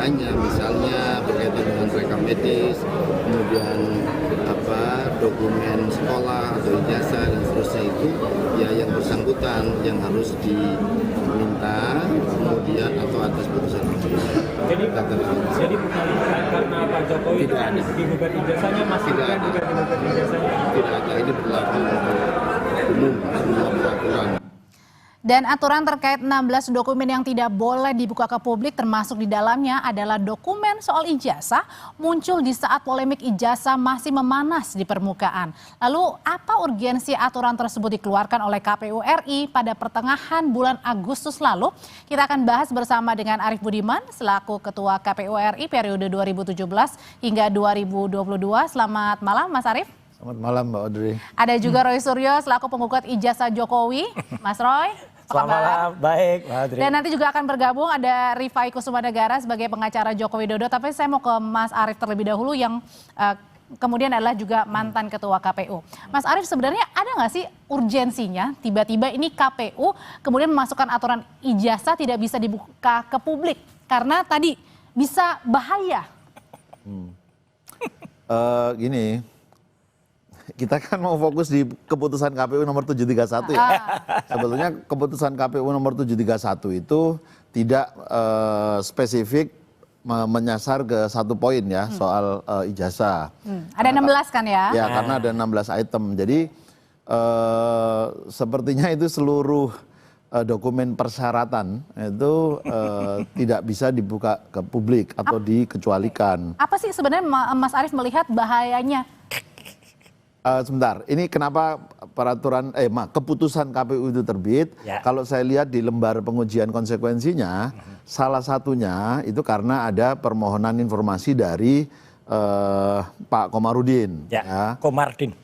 lainnya, misalnya berkaitan dengan rekam medis, kemudian dokumen sekolah atau ijazah dan seterusnya, itu ya yang bersangkutan yang harus diminta kemudian atau atas putusan. Jadi bukan karena Pak Jokowi digugat ijazahnya, masih kan juga digugat ijazahnya. Tidak ada, ini berlaku untuk umum semua peraturan. Dan aturan terkait 16 dokumen yang tidak boleh dibuka ke publik termasuk di dalamnya adalah dokumen soal ijazah muncul di saat polemik ijazah masih memanas di permukaan. Lalu apa urgensi aturan tersebut dikeluarkan oleh KPU RI pada pertengahan bulan Agustus lalu? Kita akan bahas bersama dengan Arief Budiman selaku Ketua KPU RI periode 2017 hingga 2022. Selamat malam Mas Arief. Selamat malam Mbak Audrey. Ada juga Roy Suryo selaku penggugat ijazah Jokowi. Mas Roy. Selamat malam, baik Mbak Audrey. Dan nanti juga akan bergabung ada Rifai Kusumanegara sebagai pengacara Joko Widodo. Tapi saya mau ke Mas Arief terlebih dahulu yang kemudian adalah juga mantan ketua KPU. Mas Arief, sebenarnya ada nggak sih urgensinya tiba-tiba ini KPU kemudian memasukkan aturan ijazah tidak bisa dibuka ke publik karena tadi bisa bahaya? Gini, kita kan mau fokus di keputusan KPU nomor 731 ya. Sebetulnya keputusan KPU nomor 731 itu tidak spesifik menyasar ke satu poin ya soal ijazah. Ada 16 kan ya? Ya, karena ada 16 item. Jadi sepertinya itu seluruh dokumen persyaratan itu tidak bisa dibuka ke publik atau dikecualikan. Apa sih sebenarnya Mas Arief melihat bahayanya? Sebentar, ini kenapa keputusan KPU itu terbit? Ya. Kalau saya lihat di lembar pengujian konsekuensinya, salah satunya itu karena ada permohonan informasi dari Pak Komarudin. Ya. Komardin.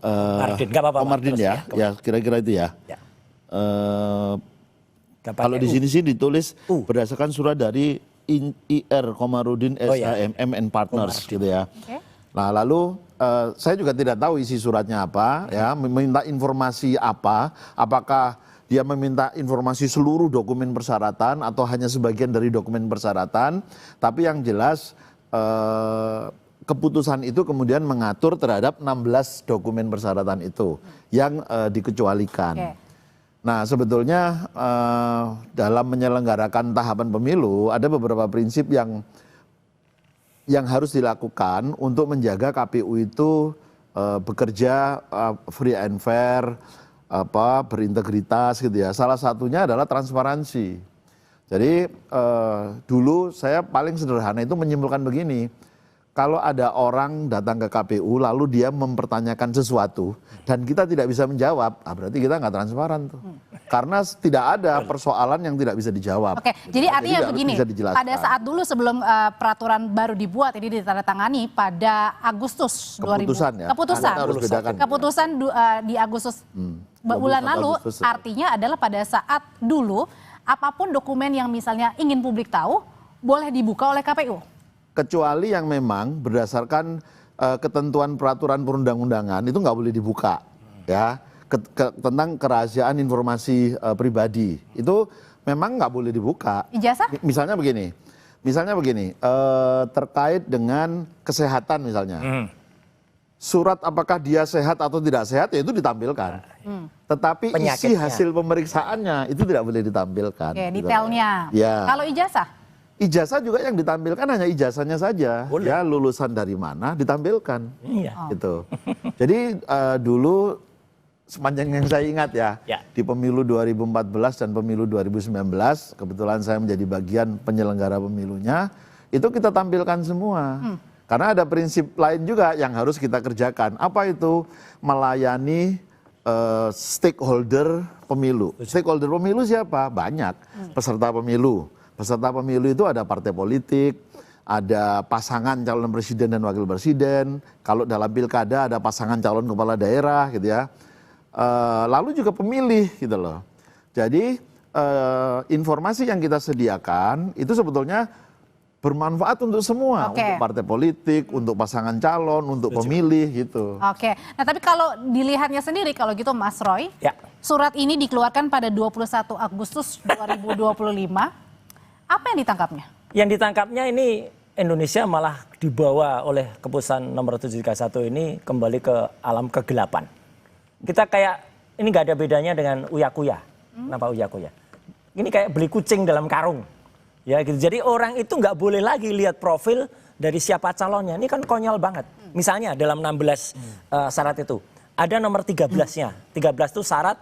Mardin, nggak apa-apa. Komardin terus ya, ya kira-kira itu ya. Ya. Kalau di sini sih ditulis berdasarkan surat dari IR Komarudin SHM and Partners gitu ya. Okay. Nah lalu saya juga tidak tahu isi suratnya apa, ya meminta informasi apa, apakah dia meminta informasi seluruh dokumen persyaratan atau hanya sebagian dari dokumen persyaratan, tapi yang jelas keputusan itu kemudian mengatur terhadap 16 dokumen persyaratan itu yang dikecualikan. Okay. Nah sebetulnya dalam menyelenggarakan tahapan pemilu ada beberapa prinsip yang harus dilakukan untuk menjaga KPU itu bekerja free and fair, berintegritas gitu ya. Salah satunya adalah transparansi. Jadi dulu saya paling sederhana itu menyimpulkan begini, kalau ada orang datang ke KPU lalu dia mempertanyakan sesuatu dan kita tidak bisa menjawab, berarti kita nggak transparan tuh. Karena tidak ada persoalan yang tidak bisa dijawab. Oke, jadi artinya begini, pada saat dulu sebelum peraturan baru dibuat ini ditandatangani pada Agustus 2000. Keputusan di Agustus bulan lalu, artinya adalah pada saat dulu apapun dokumen yang misalnya ingin publik tahu boleh dibuka oleh KPU. Kecuali yang memang berdasarkan ketentuan peraturan perundang-undangan itu nggak boleh dibuka, ya. Tentang kerahasiaan informasi pribadi itu memang nggak boleh dibuka. Ijazah? Misalnya begini, terkait dengan kesehatan misalnya, surat apakah dia sehat atau tidak sehat ya itu ditampilkan. Tetapi isi hasil pemeriksaannya itu tidak boleh ditampilkan. Oke, detailnya. Ya. Kalau ijazah? Ijazah juga yang ditampilkan hanya ijazahnya saja, ya lulusan dari mana ditampilkan, gitu. Jadi dulu sepanjang yang saya ingat ya, di pemilu 2014 dan pemilu 2019, kebetulan saya menjadi bagian penyelenggara pemilunya, itu kita tampilkan semua. Karena ada prinsip lain juga yang harus kita kerjakan. Apa itu? Melayani stakeholder pemilu. Stakeholder pemilu siapa? Banyak. Peserta pemilu. Peserta pemilu itu ada partai politik, ada pasangan calon presiden dan wakil presiden. Kalau dalam pilkada ada pasangan calon kepala daerah gitu ya. Lalu juga pemilih gitu loh. Jadi informasi yang kita sediakan itu sebetulnya bermanfaat untuk semua. Untuk partai politik, untuk pasangan calon, untuk pemilih gitu. Oke, nah tapi kalau dilihatnya sendiri kalau gitu Mas Roy, surat ini dikeluarkan pada 21 Agustus 2025. Apa yang ditangkapnya? Yang ditangkapnya ini Indonesia malah dibawa oleh keputusan nomor 731 ini kembali ke alam kegelapan. Kita kayak, ini nggak ada bedanya dengan uya-kuya. Kenapa uya-kuya? Ini kayak beli kucing dalam karung. Ya gitu. Jadi orang itu nggak boleh lagi lihat profil dari siapa calonnya. Ini kan konyol banget. Misalnya dalam 16 syarat itu, ada nomor 13-nya. 13 itu syarat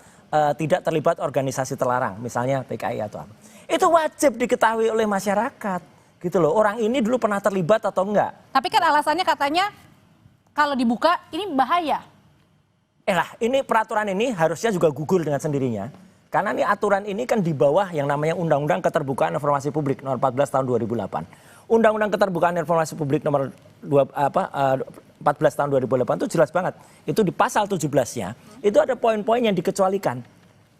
tidak terlibat organisasi terlarang. Misalnya PKI atau apa. Itu wajib diketahui oleh masyarakat. Gitu loh, orang ini dulu pernah terlibat atau enggak. Tapi kan alasannya katanya kalau dibuka ini bahaya. Ini peraturan ini harusnya juga gugur dengan sendirinya. Karena ini aturan ini kan di bawah yang namanya Undang-Undang Keterbukaan Informasi Publik nomor 14 tahun 2008. Undang-Undang Keterbukaan Informasi Publik nomor 14 tahun 2008 itu jelas banget. Itu di pasal 17-nya, itu ada poin-poin yang dikecualikan.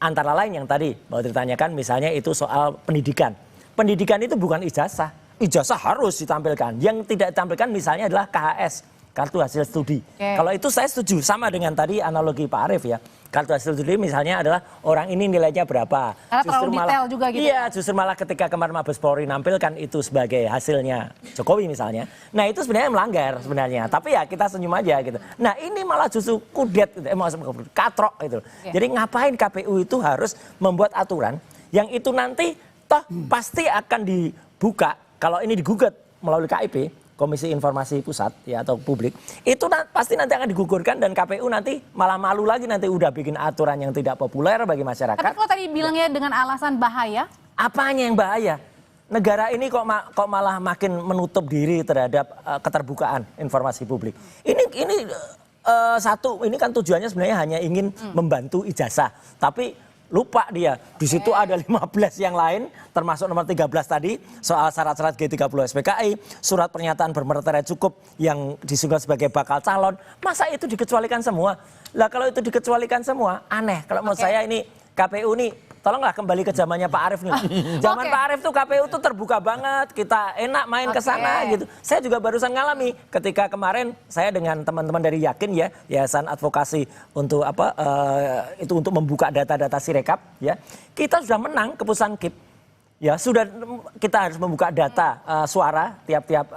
Antara lain yang tadi mau ditanyakan misalnya itu soal pendidikan. Pendidikan itu bukan ijazah. Ijazah harus ditampilkan. Yang tidak ditampilkan misalnya adalah KHS, kartu hasil studi. Kalau itu saya setuju, sama dengan tadi analogi Pak Arief ya. Kartu hasil studi misalnya adalah orang ini nilainya berapa. Karena terlalu detail juga gitu. Iya, justru malah ketika kemarin Mabes Polri nampilkan itu sebagai hasilnya Jokowi misalnya. Nah itu sebenarnya melanggar sebenarnya. Tapi ya kita senyum aja gitu. Nah ini malah justru kudet, katrok gitu. Jadi ngapain KPU itu harus membuat aturan yang itu nanti toh pasti akan dibuka. Kalau ini digugat melalui KIP, Komisi Informasi Pusat ya atau publik, itu pasti nanti akan digugurkan dan KPU nanti malah malu lagi nanti udah bikin aturan yang tidak populer bagi masyarakat. Tapi kalau tadi bilangnya dengan alasan bahaya? Apanya yang bahaya? Negara ini kok malah makin menutup diri terhadap keterbukaan informasi publik. Ini kan tujuannya sebenarnya hanya ingin membantu ijazah, tapi lupa dia. Di situ ada 15 yang lain, termasuk nomor 13 tadi, soal syarat-syarat G30 SPKI, surat pernyataan bermartabat cukup yang disebut sebagai bakal calon. Masa itu dikecualikan semua? Lah kalau itu dikecualikan semua, aneh. Kalau menurut saya ini KPU nih, tolonglah kembali ke zamannya Pak Arief nih. Zaman Pak Arief tuh KPU tuh terbuka banget, kita enak main ke sana gitu. Saya juga barusan ngalami ketika kemarin saya dengan teman-teman dari Yakin ya, Yayasan Advokasi untuk itu untuk membuka data-data Sirekap ya. Kita sudah menang keputusan KIP. Ya, sudah kita harus membuka data suara tiap-tiap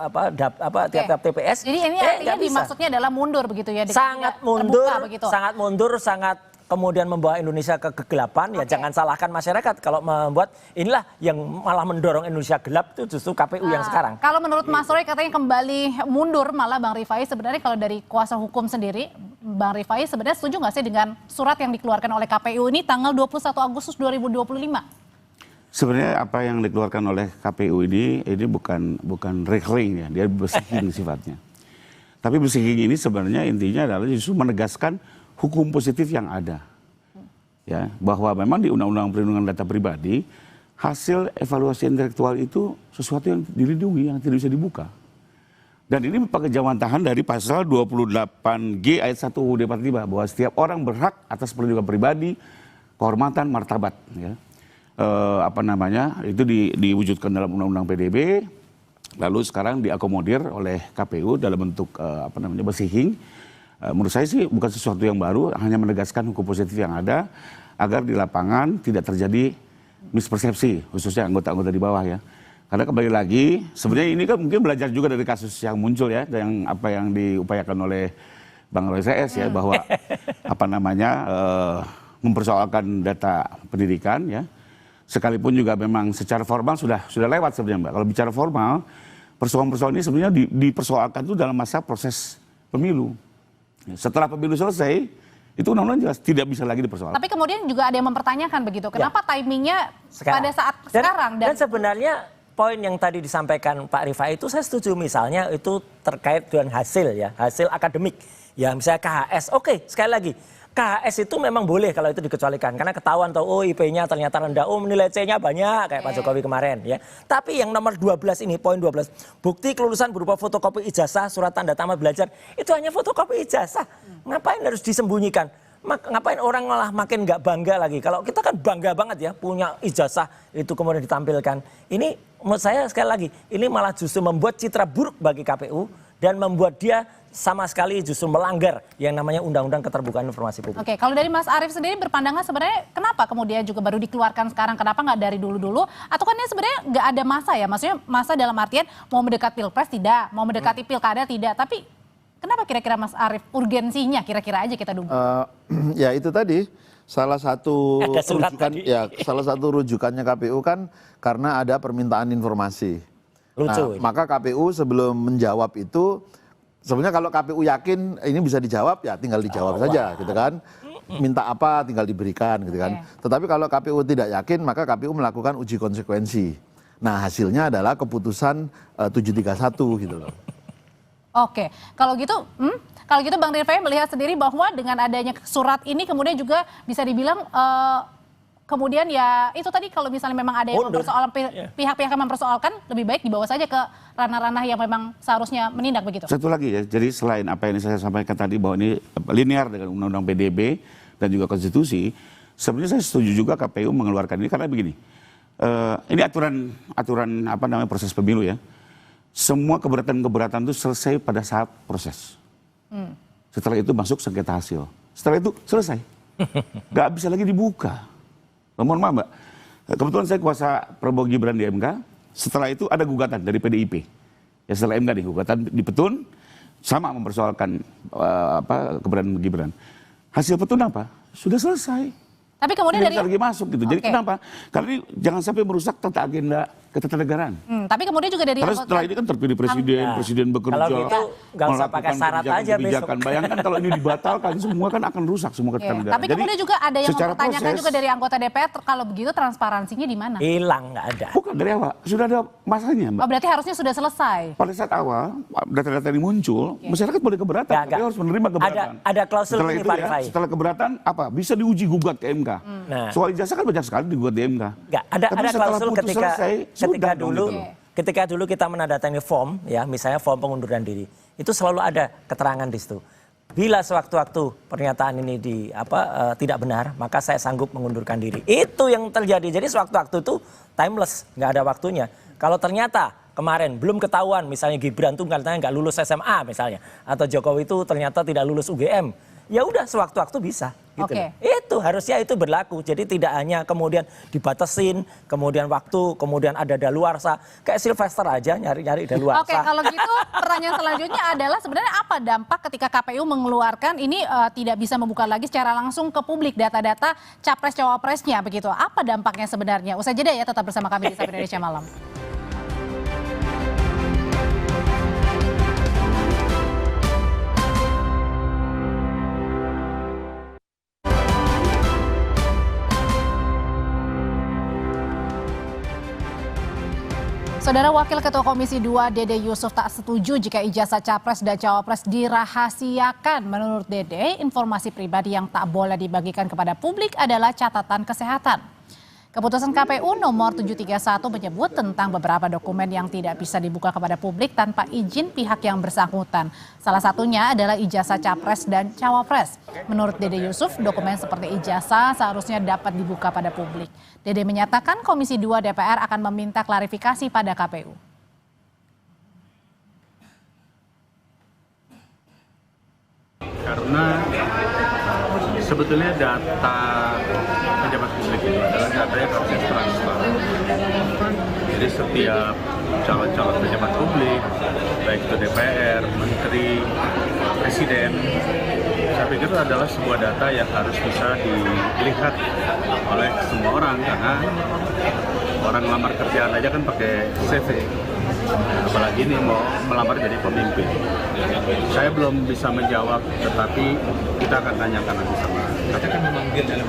TPS. Jadi ini artinya dimaksudnya adalah mundur begitu ya? Sangat mundur, sangat kemudian membawa Indonesia ke kegelapan. Ya jangan salahkan masyarakat kalau membuat inilah yang malah mendorong Indonesia gelap itu justru KPU yang sekarang. Kalau menurut Mas Roy katanya kembali mundur malah Bang Rifai, sebenarnya kalau dari kuasa hukum sendiri Bang Rifai sebenarnya setuju nggak sih dengan surat yang dikeluarkan oleh KPU ini tanggal 21 Agustus 2025? Sebenarnya apa yang dikeluarkan oleh KPU ini bukan reclaim ya, dia bersihing sifatnya. Tapi bersihing ini sebenarnya intinya adalah justru menegaskan hukum positif yang ada. Ya, bahwa memang di Undang-Undang Perlindungan Data Pribadi, hasil evaluasi intelektual itu sesuatu yang dilindungi, yang tidak bisa dibuka. Dan ini pakai jawantahan dari pasal 28G ayat 1 UUD 45 bahwa setiap orang berhak atas perlindungan pribadi, kehormatan, martabat. Ya. Itu diwujudkan dalam Undang-Undang PDB, lalu sekarang diakomodir oleh KPU dalam bentuk bersihing. Menurut saya sih bukan sesuatu yang baru, hanya menegaskan hukum positif yang ada agar di lapangan tidak terjadi mispersepsi, khususnya anggota-anggota di bawah ya. Karena kembali lagi, sebenarnya ini kan mungkin belajar juga dari kasus yang muncul ya, yang apa yang diupayakan oleh Bang Roy CS ya, bahwa mempersoalkan data pendidikan ya. Sekalipun juga memang secara formal sudah lewat sebenarnya Mbak. Kalau bicara formal, persoalan-persoalan ini sebenarnya dipersoalkan itu dalam masa proses pemilu. Setelah pemilu selesai, itu undang-undang jelas tidak bisa lagi dipersoalkan. Tapi kemudian juga ada yang mempertanyakan begitu, kenapa timingnya pada saat sekarang? Dan sebenarnya poin yang tadi disampaikan Pak Rifai itu saya setuju, misalnya itu terkait dengan hasil ya, hasil akademik. Ya misalnya KHS, oke, sekali lagi. KHS itu memang boleh kalau itu dikecualikan karena ketahuan IP-nya ternyata rendah, nilai C-nya banyak kayak Pak Jokowi kemarin ya. Tapi yang nomor 12 ini, poin 12, bukti kelulusan berupa fotokopi ijazah, surat tanda tamat belajar, itu hanya fotokopi ijazah. Ngapain harus disembunyikan? Ngapain orang malah makin nggak bangga lagi? Kalau kita kan bangga banget ya punya ijazah itu kemudian ditampilkan. Ini menurut saya sekali lagi, ini malah justru membuat citra buruk bagi KPU dan membuat dia sama sekali justru melanggar yang namanya Undang-Undang Keterbukaan Informasi Publik. Oke, kalau dari Mas Arief sendiri berpandangan sebenarnya kenapa kemudian juga baru dikeluarkan sekarang, kenapa nggak dari dulu-dulu? Atau kan ini sebenarnya nggak ada masa ya, maksudnya masa dalam artian mau mendekat pilpres tidak, mau mendekati pilkada tidak, tapi kenapa kira-kira Mas Arief urgensinya kira-kira aja kita duga? Ya itu tadi salah satu salah satu rujukannya KPU kan karena ada permintaan informasi. Lucu. Maka KPU sebelum menjawab itu sebenarnya kalau KPU yakin ini bisa dijawab ya tinggal dijawab saja gitu kan. Minta apa tinggal diberikan gitu kan. Tetapi kalau KPU tidak yakin maka KPU melakukan uji konsekuensi. Nah hasilnya adalah keputusan 731 gitu loh. Oke, kalau gitu Bang Rifai melihat sendiri bahwa dengan adanya surat ini kemudian juga bisa dibilang kemudian ya itu tadi kalau misalnya memang ada yang mempersoalkan pihak-pihak yang mempersoalkan lebih baik dibawa saja ke ranah-ranah yang memang seharusnya menindak begitu. Satu lagi ya, jadi selain apa yang saya sampaikan tadi bahwa ini linear dengan Undang-Undang PDB dan juga konstitusi, sebenarnya saya setuju juga KPU mengeluarkan ini karena begini. Ini aturan apa namanya proses pemilu ya. Semua keberatan-keberatan itu selesai pada saat proses. Setelah itu masuk sengketa hasil. Setelah itu selesai. Gak bisa lagi dibuka. Mohon maaf Mbak, kebetulan saya kuasa Prabowo Gibran di MK, setelah itu ada gugatan dari PDIP. Ya setelah MK nih, gugatan di Petun, sama mempersoalkan keberadaan Gibran. Hasil Petun apa? Sudah selesai. Tapi kemudian tidak bisa lagi masuk gitu. Jadi kenapa? Karena ini jangan sampai merusak tata agenda ketatanegaraan. Tapi kemudian juga dari karena setelah ini kan terpilih presiden bekerja, kalau gitu nggak usah pakai syarat aja besok. Bayangkan kalau ini dibatalkan semua kan akan rusak semua ketatanegaraan. Tapi kemudian juga ada yang mempertanyakan juga dari anggota DPR kalau begitu transparansinya di mana? Hilang, nggak ada. Bukan dari awal, sudah ada masanya Mbak. Oh, berarti harusnya sudah selesai. Pada saat awal data-data ini muncul, masyarakat boleh keberatan, tapi harus menerima keberatan. Ada klausul ini Pak Rifai. Setelah keberatan apa? Bisa diuji gugat ke MK. Soal ijazah kan banyak sekali digugat di MK. Nggak, ada klausul ketika dulu kita menandatangani form ya, misalnya form pengunduran diri, itu selalu ada keterangan di situ. Bila sewaktu-waktu pernyataan ini tidak benar, maka saya sanggup mengundurkan diri. Itu yang terjadi. Jadi sewaktu-waktu itu timeless, nggak ada waktunya. Kalau ternyata kemarin belum ketahuan, misalnya Gibran tuh katanya nggak lulus SMA misalnya, atau Jokowi itu ternyata tidak lulus UGM, ya udah sewaktu-waktu bisa. Gitu itu harusnya itu berlaku. Jadi tidak hanya kemudian dibatasin, kemudian waktu, kemudian ada daluarsa. Kayak Sylvester aja nyari-nyari daluarsa. Oke, kalau gitu pertanyaan selanjutnya adalah sebenarnya apa dampak ketika KPU mengeluarkan ini tidak bisa membuka lagi secara langsung ke publik data-data capres-cawapresnya begitu. Apa dampaknya sebenarnya? Usai jeda ya, tetap bersama kami di Sapa Indonesia Malam. Saudara Wakil Ketua Komisi 2 Dede Yusuf tak setuju jika ijazah capres dan cawapres dirahasiakan. Menurut Dede, informasi pribadi yang tak boleh dibagikan kepada publik adalah catatan kesehatan. Keputusan KPU nomor 731 menyebut tentang beberapa dokumen yang tidak bisa dibuka kepada publik tanpa izin pihak yang bersangkutan. Salah satunya adalah ijazah capres dan cawapres. Menurut Dede Yusuf, dokumen seperti ijazah seharusnya dapat dibuka pada publik. Dede menyatakan Komisi 2 DPR akan meminta klarifikasi pada KPU. Karena sebetulnya data pejabat publik itu adalah data yang harusnya transparan. Jadi setiap calon-calon pejabat publik, baik itu DPR, Menteri, Presiden, saya pikir itu adalah sebuah data yang harus bisa dilihat oleh semua orang karena orang melamar kerjaan aja kan pakai CV. Apalagi ini mau melamar jadi pemimpin. Saya belum bisa menjawab, tetapi kita akan tanyakan nanti sama. Kita akan memanggil dalam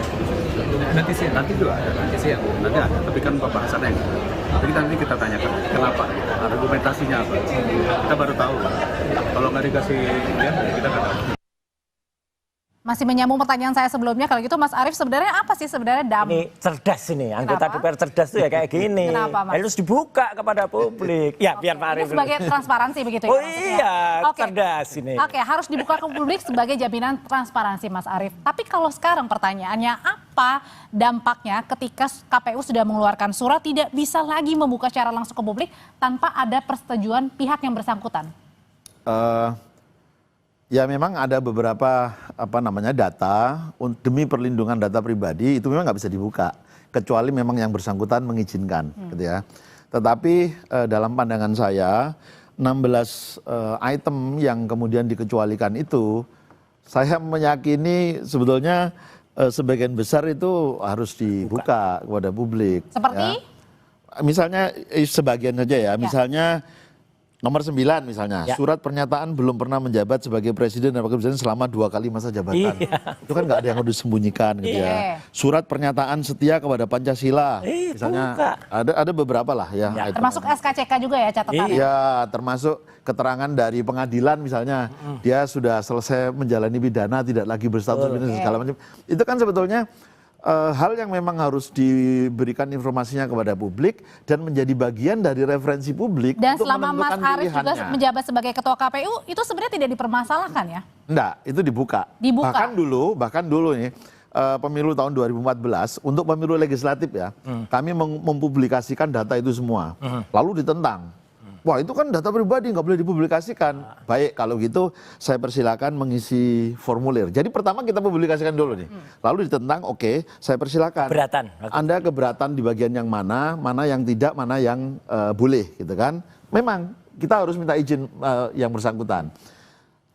nanti siang. Nanti juga ada, nanti ada. Tapi kan pembahasannya. Jadi nanti kita tanyakan kenapa, argumentasinya apa. Kita baru tahu. Kalau nggak dikasih lihat, kita nggak tahu. Masih menyambung pertanyaan saya sebelumnya, kalau gitu Mas Arief sebenarnya apa sih sebenarnya Ini cerdas ini, anggota DPR cerdas tuh ya kayak gini. Kenapa, Mas? Harus dibuka kepada publik. Ya biar Pak Arief. Ini sebagai transparansi begitu ya? Oh iya, cerdas ini. Oke, harus dibuka ke publik sebagai jaminan transparansi Mas Arief. Tapi kalau sekarang pertanyaannya apa dampaknya ketika KPU sudah mengeluarkan surat tidak bisa lagi membuka secara langsung ke publik tanpa ada persetujuan pihak yang bersangkutan? Ya memang ada beberapa data demi perlindungan data pribadi itu memang nggak bisa dibuka kecuali memang yang bersangkutan mengizinkan, gitu ya. Tetapi dalam pandangan saya 16 item yang kemudian dikecualikan itu, saya meyakini sebetulnya sebagian besar itu harus dibuka kepada publik. Seperti? Ya. Misalnya sebagian saja ya, misalnya nomor 9 misalnya, surat pernyataan belum pernah menjabat sebagai presiden dan wakil presiden selama 2 kali masa jabatan. Itu kan nggak ada yang harus disembunyikan gitu ya. Surat pernyataan setia kepada Pancasila, misalnya ada beberapa lah ya. Termasuk SKCK juga ya catatannya? Iya, termasuk keterangan dari pengadilan misalnya, dia sudah selesai menjalani pidana, tidak lagi berstatus pidana segala macam. Itu kan sebetulnya hal yang memang harus diberikan informasinya kepada publik dan menjadi bagian dari referensi publik. Dan untuk selama Mas Arief juga menjabat sebagai ketua KPU, itu sebenarnya tidak dipermasalahkan ya? Enggak, itu dibuka. Bahkan dulu nih, pemilu tahun 2014, untuk pemilu legislatif ya, kami mempublikasikan data itu semua. Lalu ditentang. Wah itu kan data pribadi, nggak boleh dipublikasikan. Baik, kalau gitu saya persilakan mengisi formulir. Jadi pertama kita publikasikan dulu nih. Lalu ditentang, oke, saya persilakan. Keberatan. Anda keberatan di bagian yang mana yang tidak, mana yang boleh, gitu kan. Memang kita harus minta izin yang bersangkutan.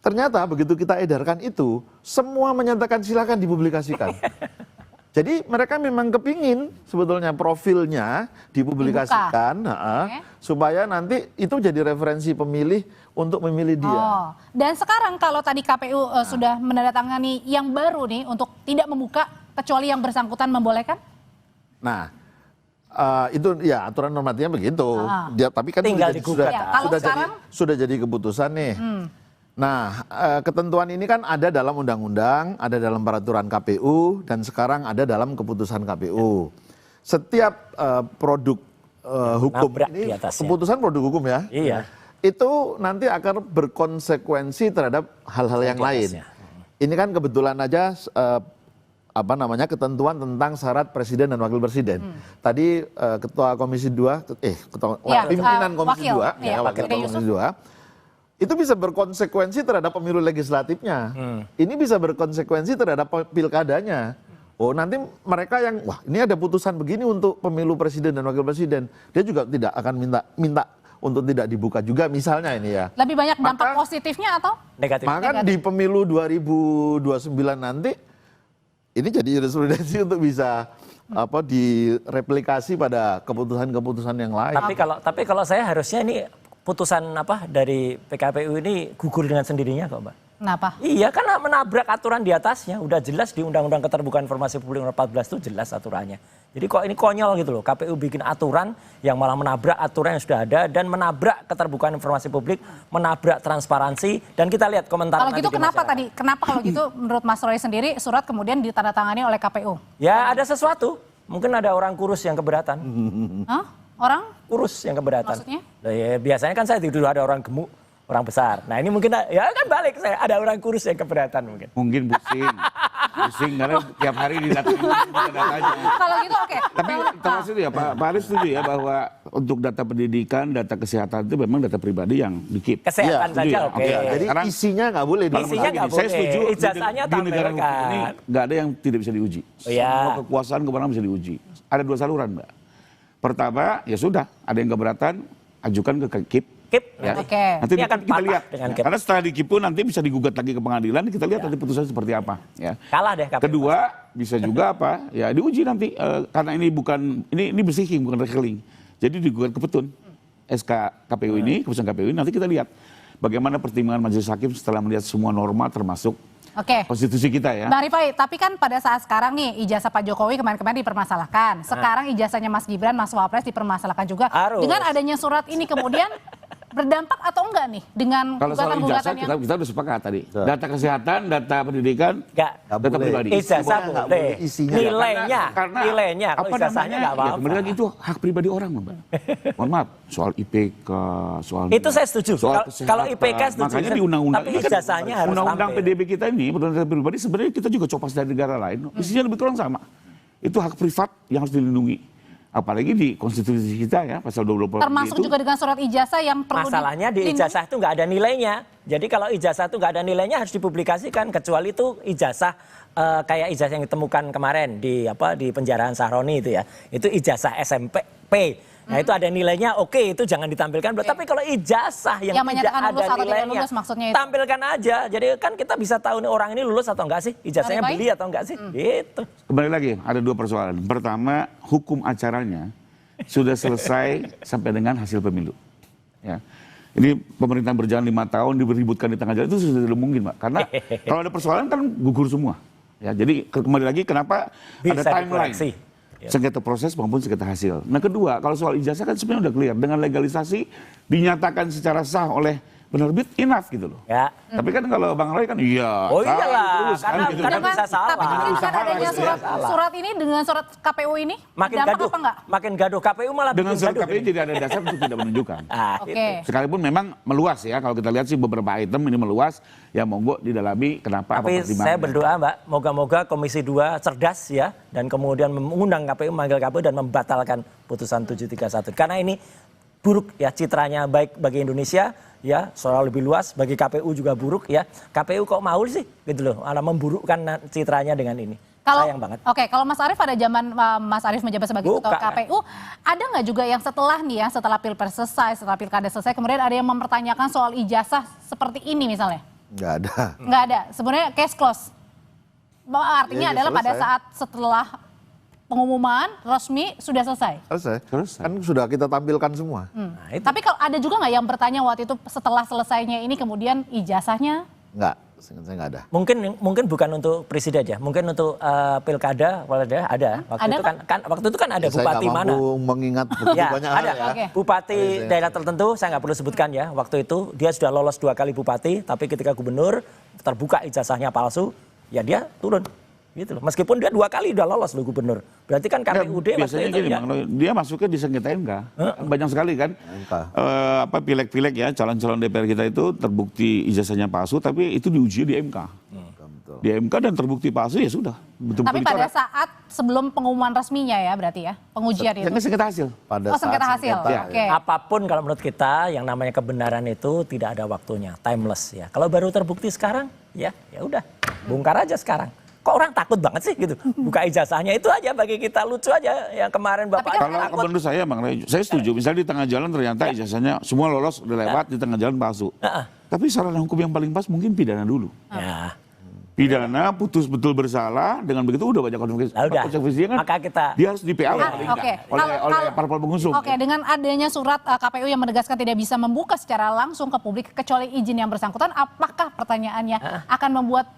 Ternyata begitu kita edarkan itu, semua menyatakan silakan dipublikasikan. Jadi mereka memang kepingin sebetulnya profilnya dipublikasikan, supaya nanti itu jadi referensi pemilih untuk memilih dia. Dan sekarang kalau tadi KPU sudah menandatangani yang baru nih untuk tidak membuka kecuali yang bersangkutan membolehkan? Nah, itu ya aturan normatifnya begitu. Tapi kan sudah jadi keputusan nih. Nah, ketentuan ini kan ada dalam undang-undang, ada dalam peraturan KPU, dan sekarang ada dalam keputusan KPU. Setiap produk hukum ini, keputusan produk hukum ya, itu nanti akan berkonsekuensi terhadap hal-hal yang lain. Ini kan kebetulan aja ketentuan tentang syarat presiden dan wakil presiden. Tadi ketua komisi 2, pimpinan komisi 2, wakil komisi 2, itu bisa berkonsekuensi terhadap pemilu legislatifnya. Ini bisa berkonsekuensi terhadap pilkadanya. Oh nanti mereka yang, wah ini ada putusan begini untuk pemilu presiden dan wakil presiden, dia juga tidak akan minta untuk tidak dibuka juga misalnya ini ya. Lebih banyak dampak positifnya atau negatif? Maka di pemilu 2029 nanti, ini jadi jurisprudensi untuk bisa direplikasi pada keputusan-keputusan yang lain. Tapi kalau saya harusnya ini putusan dari PKPU ini gugur dengan sendirinya kok, Mbak. Kenapa? Iya, karena menabrak aturan di atasnya. Udah jelas di Undang-Undang Keterbukaan Informasi Publik nomor 14 itu jelas aturannya. Jadi kok ini konyol gitu loh. KPU bikin aturan yang malah menabrak aturan yang sudah ada dan menabrak keterbukaan informasi publik, menabrak transparansi, dan kita lihat komentar. Kalau gitu kenapa kalau gitu menurut Mas Roy sendiri surat kemudian ditandatangani oleh KPU? Ya ada sesuatu. Mungkin ada orang kurus yang keberatan. Orang? Kurus yang keberatan. Maksudnya? Ya, biasanya kan saya tidur ada orang gemuk, orang besar. Nah ini mungkin ya kan balik saya ada orang kurus yang keberatan mungkin. Mungkin pusing karena tiap hari didatangin datanya. Kalau gitu oke. Tapi termasuk ya Pak Arief setuju ya bahwa untuk data pendidikan, data kesehatan itu memang data pribadi yang di-keep. Kesehatan saja oke. Jadi isinya nggak boleh. Isinya nggak boleh. Saya setuju Ijazahnya di negara hukum ini nggak ada yang tidak bisa diuji. Semua kekuasaan kewenangan bisa diuji. Ada 2 saluran, Mbak. Pertama, ya sudah, ada yang keberatan, ajukan ke KIP. Ya. Nanti kita lihat. Karena setelah di KIP pun nanti bisa digugat lagi ke pengadilan, kita lihat nanti putusannya seperti apa. Ya. Kalah deh KPU. Kedua, bisa juga ya diuji nanti. Karena ini ini bersihing, bukan rekeling. Jadi digugat ke petun. SK KPU ini, keputusan KPU ini, nanti kita lihat bagaimana pertimbangan majelis hakim setelah melihat semua norma termasuk konstitusi kita ya. Bang Rifai, tapi kan pada saat sekarang nih ijazah Pak Jokowi kemarin dipermasalahkan. Sekarang ijazahnya Mas Gibran, Mas Wapres dipermasalahkan juga. Dengan adanya surat ini kemudian berdampak atau enggak nih dengan gugatan-gugatan yang... Kita udah sepakat tadi. Data kesehatan, data pendidikan, data pribadi. Ijazah boleh. Nilainya. Nilainya. Apa namanya? Ya, kembali lagi itu hak pribadi orang, Mbak. Mohon maaf, soal IPK, soal... Itu saya setuju. Kalau IPK setuju. Makanya di undang-undang tapi ijazahnya harus undang-undang PDB kita ini, undang-undang pribadi sebenarnya kita juga copas dari negara lain. Isinya lebih kurang sama. Itu hak privat yang harus dilindungi. Apalagi di konstitusi kita ya, pasal 20 Termasuk itu, juga dengan surat ijazah yang perlu masalahnya di ijazah itu nggak ada nilainya. Jadi kalau ijazah itu nggak ada nilainya harus dipublikasikan, kecuali itu ijazah kayak ijazah yang ditemukan kemarin di penjaraan Sahroni itu ya. Itu ijazah SMP. Nah itu ada nilainya, oke, itu jangan ditampilkan. Tapi kalau ijazah yang tidak menyatakan ada lulus atau tidak nilainya, lulus maksudnya itu. tampilkan aja. Jadi kan kita bisa tahu nih orang ini lulus atau enggak sih, ijazahnya beli atau enggak sih, gitu. kembali lagi ada dua persoalan. Pertama, hukum acaranya sudah selesai sampai dengan hasil pemilu. Ya. Ini pemerintahan berjalan 5 tahun diributkan di tengah jalan itu sudah tidak mungkin, Pak. Karena kalau ada persoalan kan gugur semua. Ya, jadi kembali lagi kenapa Bisa ada timeline. dikoreksi. Sengketa proses maupun sengketa hasil. Nah kedua, kalau soal ijazah kan sebenarnya udah clear. Dengan legalisasi dinyatakan secara sah oleh penerbit, enough gitu loh. Ya. Tapi kan kalau Bang Roy kan iya. Oh iyalah, terus, kan, karena gitu kan kan. bisa salah. Tapi dengan Usaha adanya lah, surat ini dengan surat KPU ini Makin dampak gaduh, apa enggak? makin gaduh. KPU malah Dengan bikin surat gaduh. KPU tidak ada dasar untuk tidak menunjukkan. Oke. Sekalipun memang meluas ya, kalau kita lihat sih beberapa item ini meluas, ya monggo didalami kenapa Tapi apa pertimbangannya. saya berdoa Mbak, moga-moga Komisi 2 cerdas ya, dan kemudian mengundang KPU, memanggil KPU dan membatalkan putusan 731. Karena ini buruk ya citranya, baik bagi Indonesia ya, soal lebih luas, bagi KPU juga buruk ya. KPU kok mau sih gitu loh, malah memburukkan citranya dengan ini. Sayang banget. Oke, kalau Mas Arief pada zaman Mas Arief menjabat sebagai ketua KPU, ada nggak juga yang setelah nih ya, setelah Pilpres selesai, setelah Pilkada selesai, kemudian ada yang mempertanyakan soal ijazah seperti ini misalnya? Nggak ada. Nggak ada. Sebenarnya case close. Artinya Ya, adalah pada selesai. saat setelah pengumuman resmi sudah selesai. Selesai. Kan sudah kita tampilkan semua. Nah, itu. Tapi kalau ada juga nggak yang bertanya waktu itu setelah selesainya ini kemudian ijazahnya? Nggak, saya nggak ada. Mungkin bukan untuk presiden ya, mungkin untuk pilkada ada. Waktu itu kan ada Saya bupati nggak mana? mampu mengingat begitu Ya, banyak ada. hal ya. Oke. Bupati daerah tertentu, saya nggak perlu sebutkan ya. Waktu itu dia sudah lolos 2 kali bupati, tapi ketika gubernur terbuka ijazahnya palsu, ya dia turun. Gitu loh. Meskipun dia 2 kali udah lolos loh gubernur. Berarti kan KPUD biasanya gini, Bang Roy, dia masuknya di sengketa MK. Banyak sekali kan. Pileg-pileg ya, calon-calon DPR kita itu terbukti ijazahnya palsu, tapi itu diuji di MK. Di MK dan terbukti palsu ya sudah. Betul-betul Tapi pada dicoret. saat sebelum pengumuman resminya ya berarti ya, pengujian itu. Yang sengketa hasil. Pada Oh, sengketa saat hasil. sengketa, Oke. Apapun kalau menurut kita yang namanya kebenaran itu tidak ada waktunya, timeless ya. Kalau baru terbukti sekarang, ya udah, bongkar aja sekarang. Kok orang takut banget sih gitu? Buka ijazahnya itu aja bagi kita lucu aja. Yang kemarin Bapak Kalau menurut saya Bang Roy, saya setuju. Misalnya di tengah jalan ternyata ijazahnya semua lolos, udah lewat, di tengah jalan palsu. Tapi sarana hukum yang paling pas mungkin pidana dulu. Ya. Pidana putus betul bersalah, dengan begitu udah banyak konsekuensinya kan. Maka kita Dia harus di PA Oke. oleh parpol pengusung. Oke, dengan adanya surat KPU yang menegaskan tidak bisa membuka secara langsung ke publik kecuali izin yang bersangkutan, apakah pertanyaannya akan membuat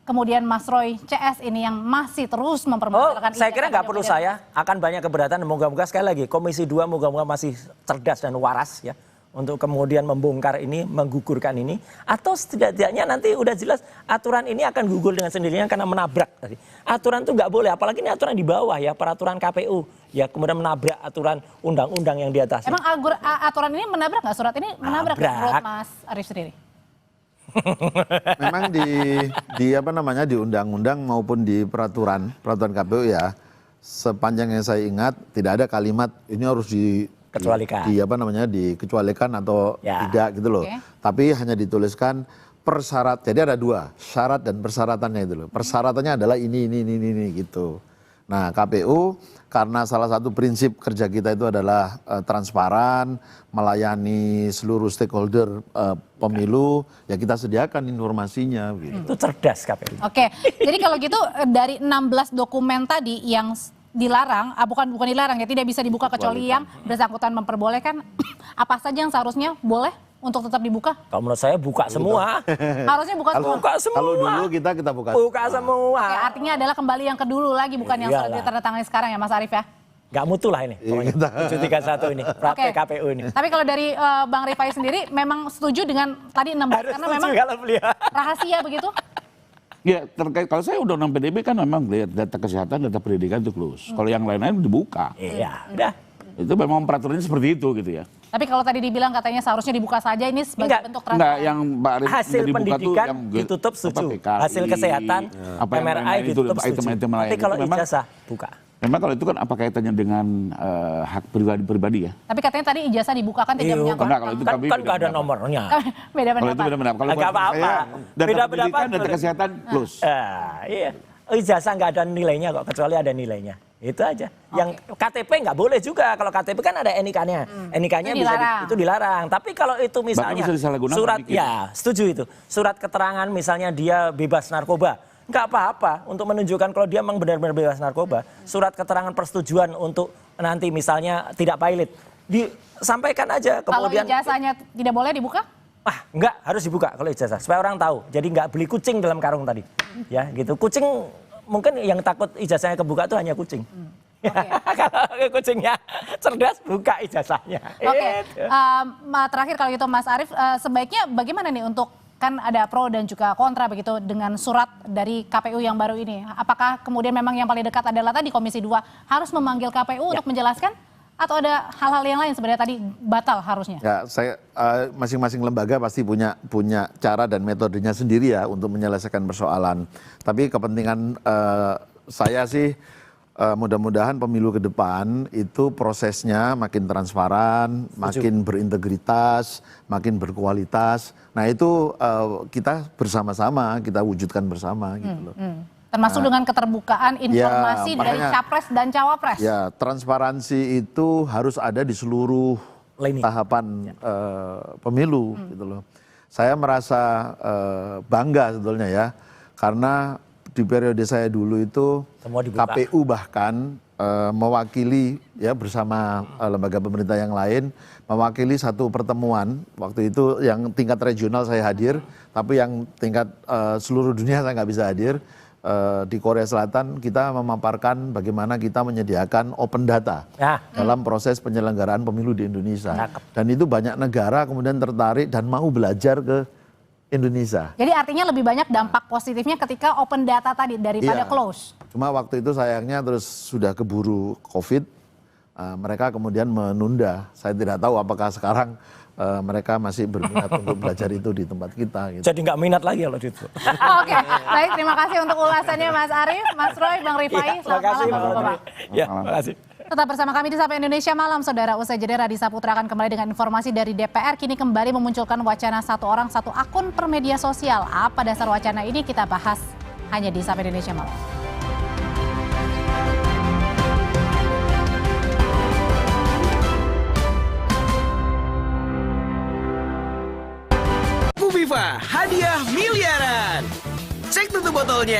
kemudian Mas Roy CS ini yang masih terus mempermasalahkan saya kira nggak perlu saya, akan banyak keberatan. Moga-moga sekali lagi Komisi 2 moga-moga masih cerdas dan waras ya untuk kemudian membongkar ini, menggugurkan ini, atau setidaknya nanti udah jelas aturan ini akan gugur dengan sendirinya karena menabrak tadi. Aturan itu nggak boleh, apalagi ini aturan di bawah ya, peraturan KPU ya, kemudian menabrak aturan undang-undang yang di atas. Emang aturan ini menabrak nggak? Surat ini menabrak menurut Mas Arief sendiri? Memang di undang-undang maupun di peraturan KPU ya, sepanjang yang saya ingat tidak ada kalimat ini harus Kecualikan. dikecualikan atau tidak gitu loh. Oke. Tapi hanya dituliskan persyarat. Jadi ada 2, syarat dan persyaratannya itu loh. Persyaratannya adalah ini gitu. Nah, KPU karena salah satu prinsip kerja kita itu adalah transparan, melayani seluruh stakeholder pemilu, ya kita sediakan informasinya. Gitu. Itu cerdas KPU. Oke, jadi kalau gitu dari 16 dokumen tadi yang dilarang, bukan dilarang ya, tidak bisa dibuka kecuali yang bersangkutan memperbolehkan, apa saja yang seharusnya boleh untuk tetap dibuka? Kalau menurut saya buka semua. Harusnya buka semua. Buka semua. Kalau dulu kita buka. Buka semua. Oke, artinya adalah kembali yang kedulu lagi, bukan yang sudah Iyalah. ditandatangani sekarang ya Mas Arief ya? Nggak mutu lah ini. Pokoknya 731 ini. Praktek Oke. KPU ini. Tapi kalau dari Bang Rifai sendiri memang setuju dengan tadi 16 Harus karena setuju memang kalau beliau. rahasia begitu? Ya terkait, kalau saya undang-undang PDB kan memang lihat data kesehatan, data pendidikan itu close. Kalau yang lain-lain dibuka. Iya, udah. Itu memang peraturannya seperti itu gitu ya. Tapi kalau tadi dibilang katanya seharusnya dibuka saja ini sebagai Enggak. bentuk Enggak, transparansi. yang Pak Arief Hasil dibuka tuh pendidikan yang ditutup setuju. PKI, Hasil kesehatan, apa yang MRI lain-lain itu, ditutup setuju. item-item lain Tapi itu kalau memang ijazah buka. Memang kalau itu kan apa kaitannya dengan hak pribadi ya? Tapi katanya tadi ijazah dibukakan tidak menyangkut. Enggak, kalau itu kami kan nggak ada nomornya. Beda Kalau itu pendapat. beda pendapat. Kalau Nggak apa-apa. saya, data Beda pendidikan, pendapat, data kesehatan, plus. Iya. Ijazah nggak ada nilainya kok, kecuali ada nilainya. Itu aja. Yang KTP nggak boleh juga. Kalau KTP kan ada NIK-nya. NIK-nya Itu dilarang. itu dilarang. Tapi kalau itu misalnya bisa disalahgunakan surat, dikit. ya setuju itu. Surat keterangan misalnya dia bebas narkoba. Nggak apa-apa untuk menunjukkan kalau dia memang benar-benar bebas narkoba. Surat keterangan persetujuan untuk nanti misalnya tidak pilot. Disampaikan aja. Kalau Kemudian ijazahnya tidak boleh dibuka? enggak, harus dibuka kalau ijazah supaya orang tahu. Jadi nggak beli kucing dalam karung tadi. Ya, gitu. Kucing mungkin yang takut ijazahnya kebuka itu hanya kucing. Kalau kucingnya cerdas buka ijazahnya. Oke. Gitu. Terakhir kalau gitu Mas Arief, sebaiknya bagaimana nih untuk kan ada pro dan juga kontra begitu dengan surat dari KPU yang baru ini. Apakah kemudian memang yang paling dekat adalah tadi Komisi 2 harus memanggil KPU untuk menjelaskan? Atau ada hal-hal yang lain sebenarnya tadi batal harusnya? Ya, saya masing-masing lembaga pasti punya cara dan metodenya sendiri ya untuk menyelesaikan persoalan. Tapi kepentingan saya sih mudah-mudahan pemilu ke depan itu prosesnya makin transparan, makin berintegritas, makin berkualitas. Nah itu kita bersama-sama, kita wujudkan bersama gitu loh. Termasuk dengan keterbukaan informasi dari capres dan cawapres. Ya, transparansi itu harus ada di seluruh tahapan pemilu gitu loh. Saya merasa bangga sebetulnya ya, karena di periode saya dulu itu KPU bahkan mewakili ya bersama lembaga pemerintah yang lain mewakili satu pertemuan waktu itu yang tingkat regional saya hadir, tapi yang tingkat seluruh dunia saya nggak bisa hadir. Di Korea Selatan kita memaparkan bagaimana kita menyediakan open data dalam proses penyelenggaraan pemilu di Indonesia. Dan itu banyak negara kemudian tertarik dan mau belajar ke Indonesia. Jadi artinya lebih banyak dampak positifnya ketika open data tadi daripada close. Cuma waktu itu sayangnya terus sudah keburu COVID, mereka kemudian menunda. Saya tidak tahu apakah sekarang mereka masih berminat untuk belajar itu di tempat kita. Gitu. Jadi nggak minat lagi kalau itu. Oke, baik, terima kasih untuk ulasannya Mas Arief, Mas Roy, Bang Rifai. Selamat malam Bapak-Bapak. Ya, terima kasih. Tetap bersama kami di Sapa Indonesia Malam, Saudara. Usai jeda, Radisa Putra akan kembali dengan informasi dari DPR. Kini kembali memunculkan wacana satu orang satu akun per media sosial. Apa dasar wacana ini kita bahas hanya di Sapa Indonesia Malam. Viva, hadiah miliaran. Cek tutup botolnya.